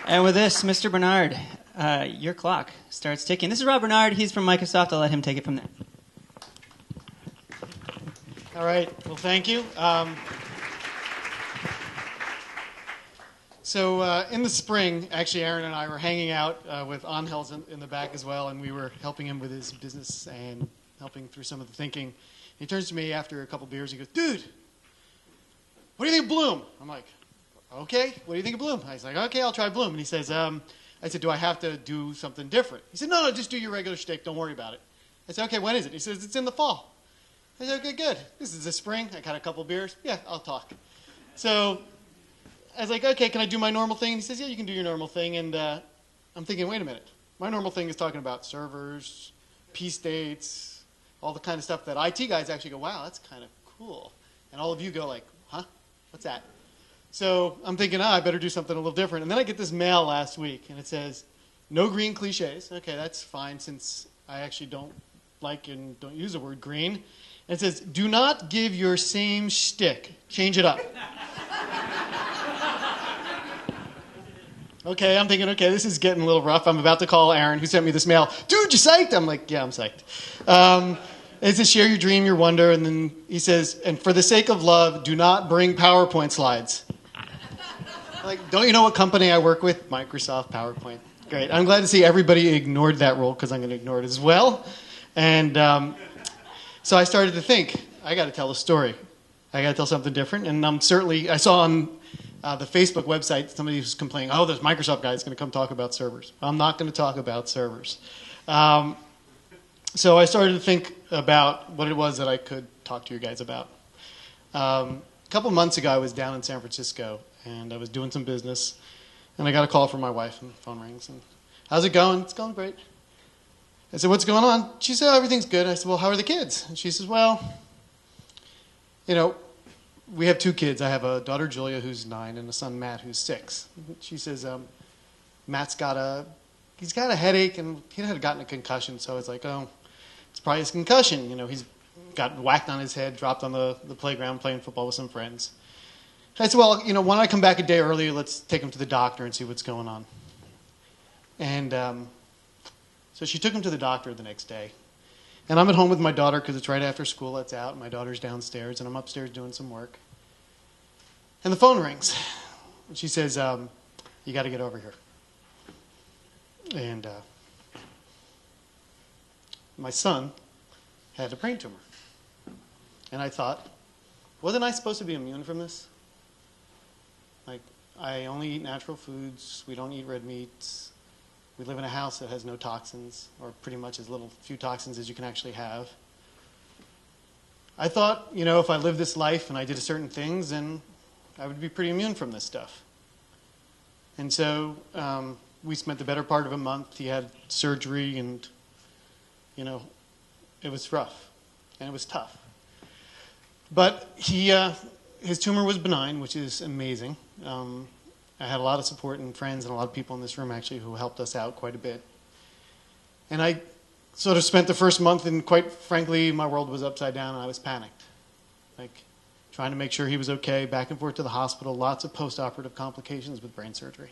And with this, Mr. Bernard, your clock starts ticking. This is Rob Bernard. He's from Microsoft. I'll let him take it from there. All right. Well, thank you. So in the spring, actually, Aaron and I were hanging out with Angel's in the back as well, and we were helping him with his business and helping through some of the thinking. He turns to me after a couple beers. He goes, "Dude, what do you think of Bloom?" I'm like, "Okay, what do you think of Bloom?" I was like, "Okay, I'll try Bloom." And he says, I said, "Do I have to do something different?" He said, No, just do your regular shtick. Don't worry about it. I said, "Okay, when is it?" He says, "It's in the fall." I said, "Okay, good. This is the spring. I got a couple beers. Yeah, I'll talk." So I was like, "Okay, can I do my normal thing?" And he says, "Yeah, you can do your normal thing." And I'm thinking, wait a minute. My normal thing is talking about servers, p-states, all the kind of stuff that IT guys actually go, "Wow, that's kind of cool." And all of you go like, "Huh? What's that?" So I'm thinking, I better do something a little different. And then I get this mail last week, and it says, "No green cliches." Okay, that's fine since I actually don't like and don't use the word green. And it says, "Do not give your same shtick. Change it up." Okay, I'm thinking, okay, this is getting a little rough. I'm about to call Aaron, who sent me this mail. "Dude, you psyched?" I'm like, "Yeah, I'm psyched." It says, "Share your dream, your wonder." And then he says, "And for the sake of love, do not bring PowerPoint slides." Like, don't you know what company I work with? Microsoft PowerPoint. Great. I'm glad to see everybody ignored that rule because I'm going to ignore it as well. And so I started to think, I got to tell a story. I got to tell something different. And I saw on the Facebook website, somebody was complaining, "Oh, this Microsoft guy is going to come talk about servers." I'm not going to talk about servers. So I started to think about what it was that I could talk to you guys about. A couple months ago, I was down in San Francisco, and I was doing some business, and I got a call from my wife, and the phone rings, and, "How's it going?" "It's going great." I said, "What's going on?" She said, "Oh, everything's good." I said, "Well, how are the kids?" And she says, "Well, we have two kids. I have a daughter, Julia, who's 9, and a son, Matt, who's 6. She says, Matt's got a headache, and he had gotten a concussion, so I was like, oh, it's probably his concussion. He's got whacked on his head, dropped on the playground playing football with some friends." I said, "Well, why don't I come back a day earlier? Let's take him to the doctor and see what's going on." And so she took him to the doctor the next day. And I'm at home with my daughter because it's right after school lets out. My daughter's downstairs, and I'm upstairs doing some work. And the phone rings. And she says, "You got to get over here." And my son had a brain tumor. And I thought, wasn't I supposed to be immune from this? Like, I only eat natural foods. We don't eat red meats. We live in a house that has no toxins, or pretty much as few toxins as you can actually have. I thought, if I lived this life and I did certain things, then I would be pretty immune from this stuff. And so we spent the better part of a month. He had surgery, and, it was rough, and it was tough. But his tumor was benign, which is amazing. I had a lot of support and friends and a lot of people in this room actually who helped us out quite a bit. And I sort of spent the first month, and quite frankly, my world was upside down and I was panicked. Like, trying to make sure he was okay, back and forth to the hospital, lots of post-operative complications with brain surgery.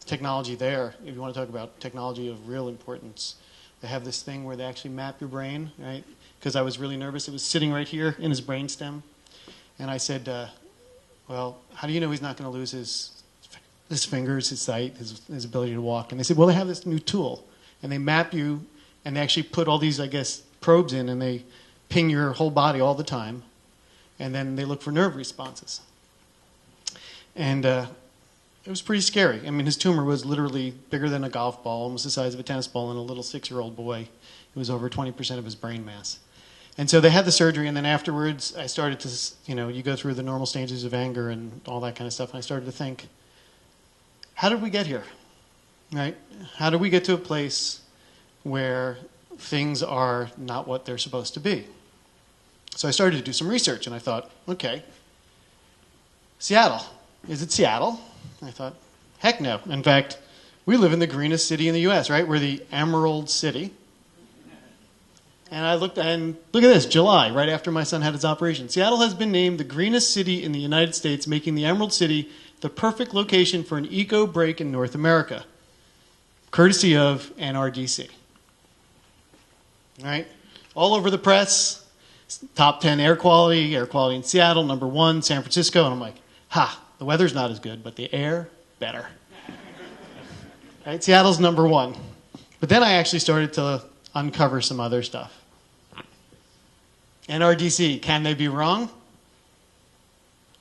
Technology there, if you want to talk about technology of real importance, they have this thing where they actually map your brain, right? Because I was really nervous. It was sitting right here in his brainstem. And I said, well, how do you know he's not going to lose his fingers, his sight, his ability to walk? And they said, well, they have this new tool. And they map you, and they actually put all these, probes in, and they ping your whole body all the time. And then they look for nerve responses. And it was pretty scary. I mean, his tumor was literally bigger than a golf ball, almost the size of a tennis ball, in a little 6-year-old boy. It was over 20% of his brain mass. And so they had the surgery, and then afterwards I started to, you go through the normal stages of anger and all that kind of stuff, and I started to think, how did we get here, right? How did we get to a place where things are not what they're supposed to be? So I started to do some research, and I thought, okay, Seattle. Is it Seattle? I thought, heck no. In fact, we live in the greenest city in the U.S., right? We're the Emerald City. And I looked, and look at this, July, right after my son had his operation. Seattle has been named the greenest city in the United States, making the Emerald City the the perfect location for an eco break in North America, courtesy of NRDC. All right? All over the press, top 10 air quality in Seattle, number 1, San Francisco, and I'm like, the weather's not as good, but the air, better. Right? Seattle's number 1. But then I actually started to uncover some other stuff. NRDC, can they be wrong?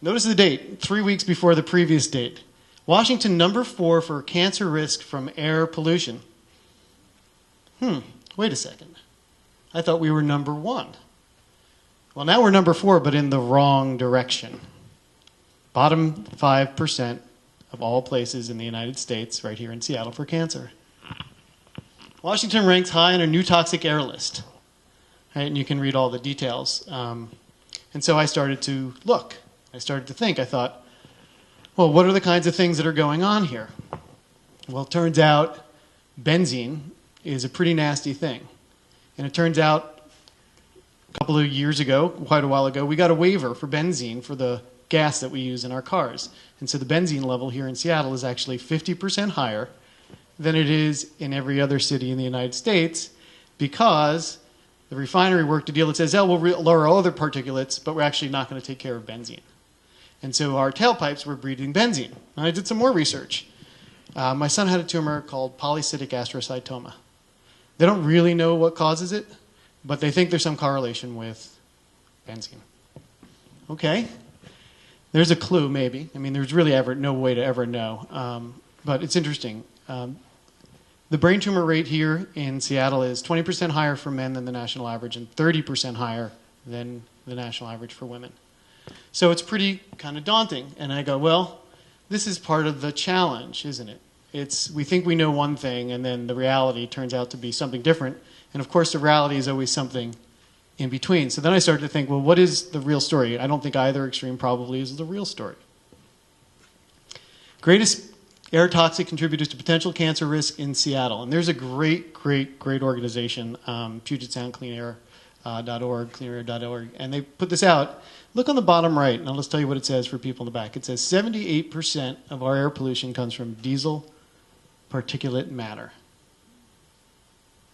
Notice the date, 3 weeks before the previous date. Washington, number 4 for cancer risk from air pollution. Wait a second. I thought we were number 1. Well, now we're number 4, but in the wrong direction. Bottom 5% of all places in the United States, right here in Seattle, for cancer. Washington ranks high on a new toxic air list. Right, and you can read all the details. And so I started to look. I started to think. I thought, well, what are the kinds of things that are going on here? Well, it turns out benzene is a pretty nasty thing. And it turns out a couple of years ago, quite a while ago, we got a waiver for benzene for the gas that we use in our cars. And so the benzene level here in Seattle is actually 50% higher than it is in every other city in the United States, because the refinery worked a deal that says, we'll lower all other particulates, but we're actually not going to take care of benzene. And so our tailpipes were breathing benzene. And I did some more research. My son had a tumor called polycystic astrocytoma. They don't really know what causes it, but they think there's some correlation with benzene. Okay. There's a clue, maybe. I mean, there's really no way to ever know. But it's interesting. The brain tumor rate here in Seattle is 20% higher for men than the national average and 30% higher than the national average for women. So it's pretty kind of daunting. And I go, well, this is part of the challenge, isn't it? We think we know one thing, and then the reality turns out to be something different. And of course, the reality is always something in between. So then I started to think, well, what is the real story? I don't think either extreme probably is the real story. Greatest air toxic contributors to potential cancer risk in Seattle. And there's a great organization, Puget Sound CleanAir.org, cleanair.org, and they put this out. Look on the bottom right, and I'll just tell you what it says for people in the back. It says 78% of our air pollution comes from diesel particulate matter.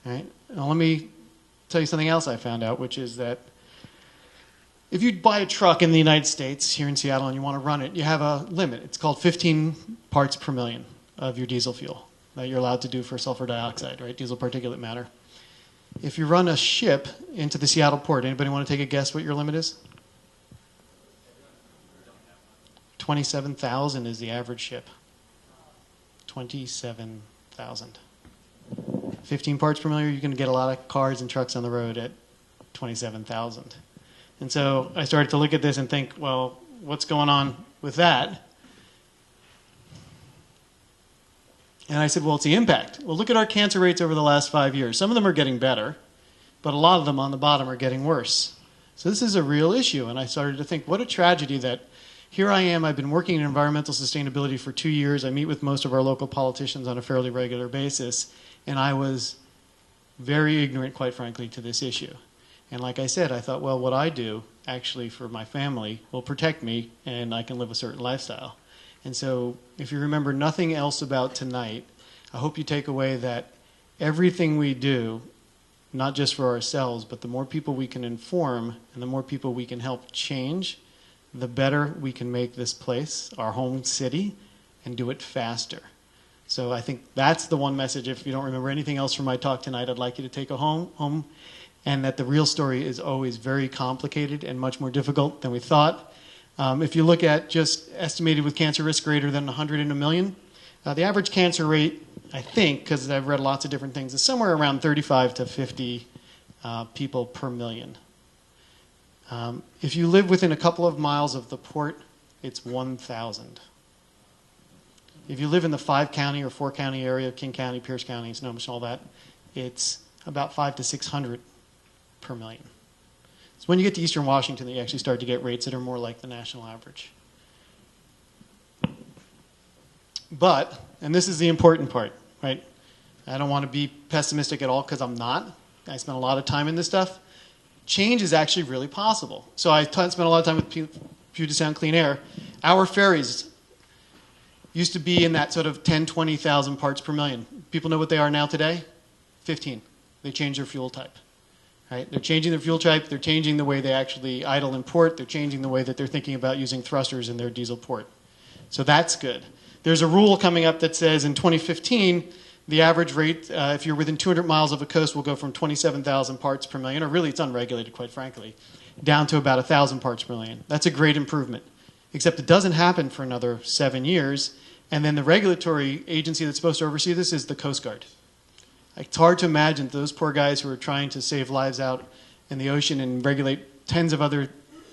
All right? Now let me tell you something else I found out, which is that if you buy a truck in the United States, here in Seattle, and you want to run it, you have a limit. It's called 15 parts per million of your diesel fuel that you're allowed to do for sulfur dioxide, right? Diesel particulate matter. If you run a ship into the Seattle port, anybody want to take a guess what your limit is? 27,000 is the average ship. 27,000. 15 parts per million, you can get a lot of cars and trucks on the road at 27,000. And so I started to look at this and think, well, what's going on with that? And I said, well, it's the impact. Well, look at our cancer rates over the last 5 years. Some of them are getting better, but a lot of them on the bottom are getting worse. So this is a real issue. And I started to think, what a tragedy that here I am. I've been working in environmental sustainability for 2 years. I meet with most of our local politicians on a fairly regular basis. And I was very ignorant, quite frankly, to this issue. And like I said, I thought, well, what I do actually for my family will protect me and I can live a certain lifestyle. And so if you remember nothing else about tonight, I hope you take away that everything we do, not just for ourselves, but the more people we can inform and the more people we can help change, the better we can make this place, our home city, and do it faster. So I think that's the one message. If you don't remember anything else from my talk tonight, I'd like you to take it home, and that the real story is always very complicated and much more difficult than we thought. If you look at just estimated with cancer risk greater than 100 in a million, the average cancer rate, I think, because I've read lots of different things, is somewhere around 35 to 50 people per million. If you live within a couple of miles of the port, it's 1,000. If you live in the 5-county or 4-county area, King County, Pierce County, Snohomish, all that, it's about 500 to 600 per million. It's when you get to Eastern Washington that you actually start to get rates that are more like the national average. But, and this is the important part, right? I don't want to be pessimistic at all because I'm not. I spent a lot of time in this stuff. Change is actually really possible. So I spent a lot of time with Puget Sound Clean Air. Our ferries, used to be in that sort of 10, 20,000 parts per million. People know what they are now today? 15. They changed their fuel type. Right? They're changing their fuel type. They're changing the way they actually idle and port. They're changing the way that they're thinking about using thrusters in their diesel port. So that's good. There's a rule coming up that says in 2015, the average rate, if you're within 200 miles of a coast, will go from 27,000 parts per million, or really it's unregulated, quite frankly, down to about 1,000 parts per million. That's a great improvement. Except it doesn't happen for another 7 years. And then the regulatory agency that's supposed to oversee this is the Coast Guard. It's hard to imagine those poor guys who are trying to save lives out in the ocean and regulate tens of other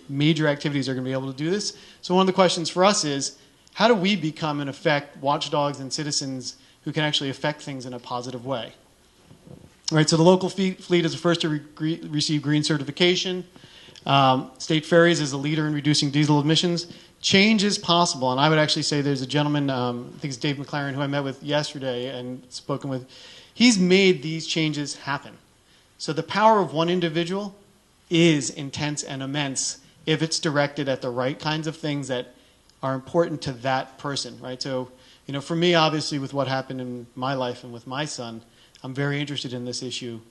major activities are going to be able to do this. So one of the questions for us is, how do we become, in effect, watchdogs and citizens who can actually affect things in a positive way? All right, so the local fleet is the first to receive green certification. State Ferries is a leader in reducing diesel emissions. Change is possible, and I would actually say there's a gentleman, I think it's Dave McLaren, who I met with yesterday and spoken with. He's made these changes happen. So the power of one individual is intense and immense if it's directed at the right kinds of things that are important to that person, right? So, you know, for me, obviously, with what happened in my life and with my son, I'm very interested in this issue.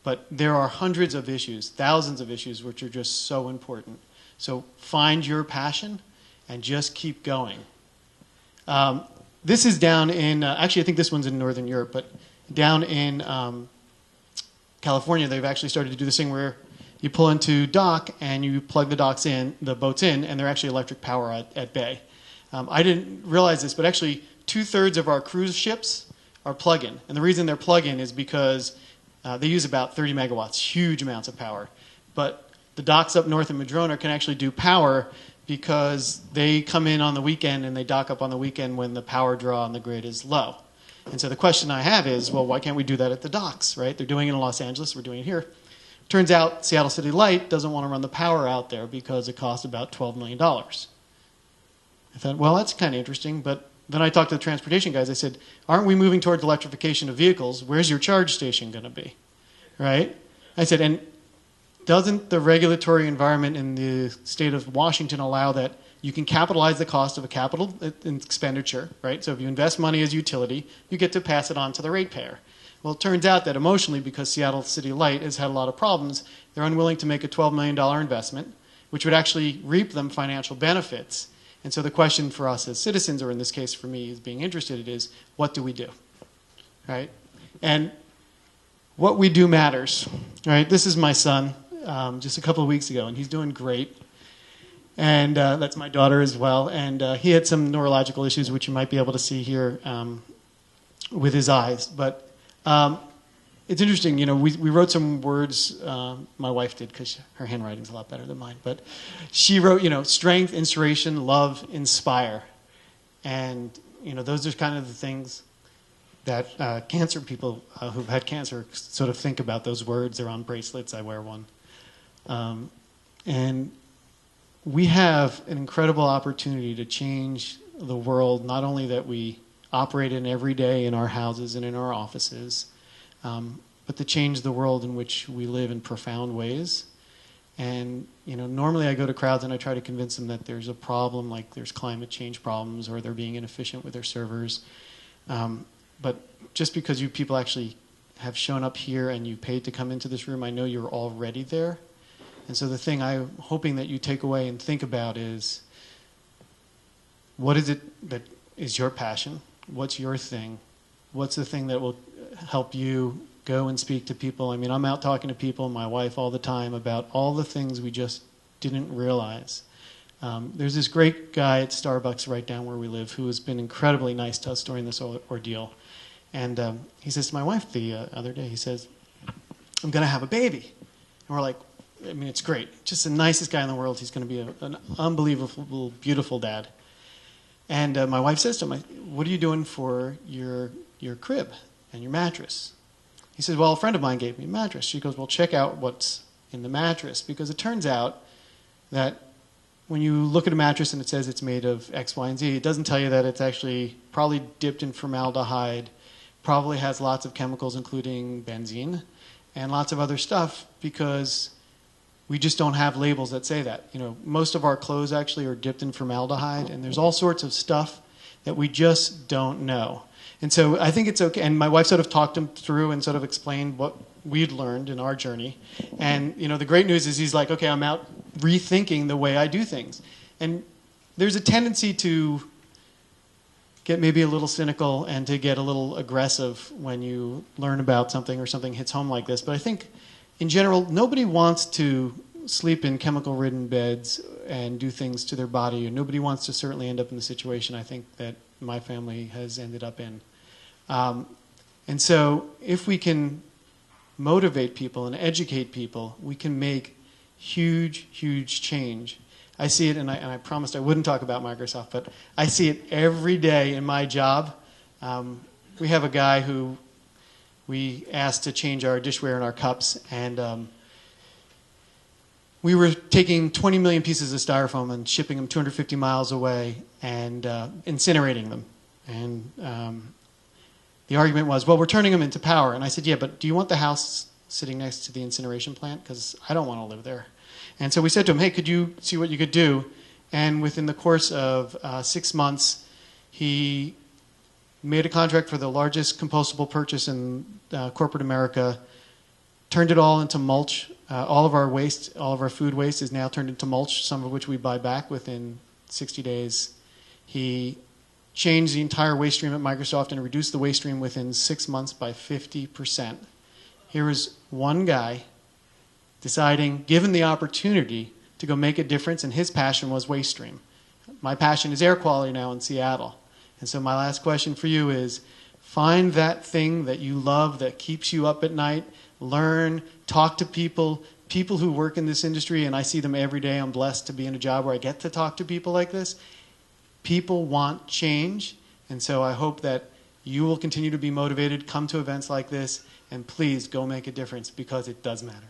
But there are hundreds of issues, thousands of issues, which are just so important. So find your passion and just keep going. This is down in, actually, I think this one's in Northern Europe, but down in California, they've actually started to do this thing where you pull into dock and you plug the boats in, and they're actually electric power at bay. I didn't realize this, but actually 2/3 of our cruise ships are plug-in. And the reason they're plug-in is because they use about 30 megawatts, huge amounts of power. But the docks up north in Madrona can actually do power because they come in on the weekend and they dock up on the weekend when the power draw on the grid is low. And so the question I have is, well, why can't we do that at the docks, right? They're doing it in Los Angeles. We're doing it here. Turns out Seattle City Light doesn't want to run the power out there because it costs about $12 million. I thought, well, that's kind of interesting. But then I talked to the transportation guys. I said, aren't we moving towards electrification of vehicles? Where's your charge station going to be, right? I said, and doesn't the regulatory environment in the state of Washington allow that you can capitalize the cost of a capital expenditure, right? So if you invest money as utility, you get to pass it on to the ratepayer. Well, it turns out that emotionally, because Seattle City Light has had a lot of problems, they're unwilling to make a $12 million investment, which would actually reap them financial benefits. And so the question for us as citizens, or in this case for me as being interested, is what do we do, right? And what we do matters, right? This is my son just a couple of weeks ago, and he's doing great. And that's my daughter as well. And he had some neurological issues, which you might be able to see here with his eyes. But it's interesting, you know, we wrote some words, my wife did because her handwriting's a lot better than mine. But she wrote, you know, strength, inspiration, love, inspire. And, you know, those are kind of the things that cancer people who've had cancer sort of think about those words. They're on bracelets. I wear one. And we have an incredible opportunity to change the world, not only that we operate in every day in our houses and in our offices, but to change the world in which we live in profound ways. And, you know, normally I go to crowds and I try to convince them that there's a problem, like there's climate change problems or they're being inefficient with their servers. But just because you people actually have shown up here and you paid to come into this room, I know you're already there. And so the thing I'm hoping that you take away and think about is, what is it that is your passion? What's your thing? What's the thing that will help you go and speak to people? I mean, I'm out talking to people, my wife all the time, about all the things we just didn't realize. There's this great guy at Starbucks right down where we live who has been incredibly nice to us during this ordeal. And he says to my wife the other day, he says, I'm going to have a baby. And we're like, I mean, it's great. Just the nicest guy in the world. He's going to be an unbelievable, beautiful dad. And my wife says to him, what are you doing for your crib and your mattress? He says, well, a friend of mine gave me a mattress. She goes, well, check out what's in the mattress. Because it turns out that when you look at a mattress and it says it's made of X, Y, and Z, it doesn't tell you that it's actually probably dipped in formaldehyde, probably has lots of chemicals, including benzene, and lots of other stuff, because we just don't have labels that say that. You know, most of our clothes actually are dipped in formaldehyde, and there's all sorts of stuff that we just don't know. And so I think it's okay. And my wife sort of talked him through and sort of explained what we'd learned in our journey. And, the great news is he's like, okay, I'm out rethinking the way I do things. And there's a tendency to get maybe a little cynical and to get a little aggressive when you learn about something or something hits home like this. But I think, in general, nobody wants to sleep in chemical-ridden beds and do things to their body. And nobody wants to certainly end up in the situation I think that my family has ended up in. And so if we can motivate people and educate people, we can make huge, huge change. I see it, and I promised I wouldn't talk about Microsoft, but I see it every day in my job. We have a guy who we asked to change our dishware and our cups, and we were taking 20 million pieces of styrofoam and shipping them 250 miles away and incinerating them. And the argument was, well, we're turning them into power. And I said, yeah, but do you want the house sitting next to the incineration plant? Because I don't want to live there. And so we said to him, hey, could you see what you could do? And within the course of 6 months, he made a contract for the largest compostable purchase in corporate America, turned it all into mulch. All of our waste, all of our food waste is now turned into mulch, some of which we buy back within 60 days. He changed the entire waste stream at Microsoft and reduced the waste stream within 6 months by 50%. Here was one guy deciding, given the opportunity, to go make a difference, and his passion was waste stream. My passion is air quality now in Seattle. And so my last question for you is, find that thing that you love that keeps you up at night, learn, talk to people who work in this industry, and I see them every day. I'm blessed to be in a job where I get to talk to people like this. People want change, and so I hope that you will continue to be motivated, come to events like this, and please go make a difference because it does matter.